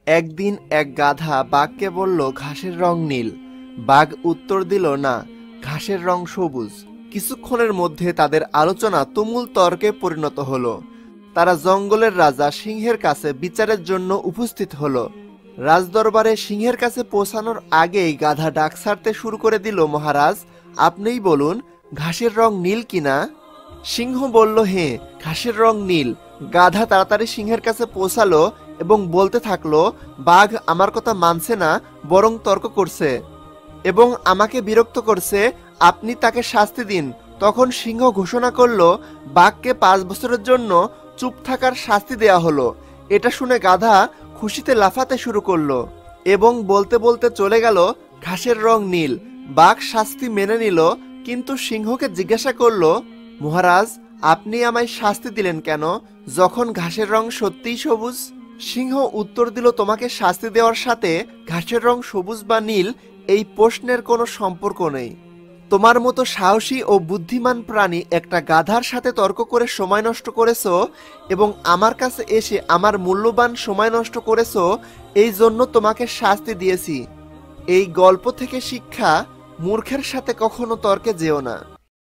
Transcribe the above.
একদিন এক গাধা বাঘকে বলল ঘাসের রং নীল। বাঘ উত্তর দিল, না, ঘাসের রং সবুজ। কিছুক্ষণের মধ্যে তাদের আলোচনা তুমুল তর্কে পরিণত হলো। তারা জঙ্গলের রাজা সিংহের কাছে বিচারের জন্য উপস্থিত হলো। রাজদরবারে সিংহের কাছে পৌঁছানোর আগেই গাধা ডাক ছাড়তে শুরু করে দিল, মহারাজ, আপনিই বলুন ঘাসের রং নীল কিনা। সিংহ বলল, হ্যাঁ, ঘাসের রং নীল। গাধা তাড়াতাড়ি সিংহের কাছে পৌঁছালো এবং বলতে থাকলো, বাঘ আমার কথা মানছে না, বরং তর্ক করছে এবং আমাকে বিরক্ত করছে, আপনি তাকে শাস্তি দিন। তখন সিংহ ঘোষণা করলো, বাঘকে 5 বছরের জন্য চুপ থাকার শাস্তি দেয়া হলো। এটা শুনে গাধা খুশিতে লাফাতে শুরু করলো এবং বলতে বলতে চলে গেল, ঘাসের রং নীল। বাঘ শাস্তি মেনে নিল, কিন্তু সিংহকে জিজ্ঞাসা করলো, মহারাজ, আপনি আমায় শাস্তি দিলেন কেন, যখন ঘাসের রং সত্যিই সবুজ? সিংহ উত্তর দিল, তোমাকে শাস্তি দেওয়ার সাথে ঘাসের রং সবুজ বা নীল এই প্রশ্নের কোনো সম্পর্ক নেই। তোমার মতো সাহসী ও বুদ্ধিমান প্রাণী একটা গাধার সাথে তর্ক করে সময় নষ্ট করেছো এবং আমার কাছে এসে আমার মূল্যবান সময় নষ্ট করেছো, এই জন্য তোমাকে শাস্তি দিয়েছি। এই গল্প থেকে শিক্ষা, মূর্খের সাথে কখনো তর্কে যেও না।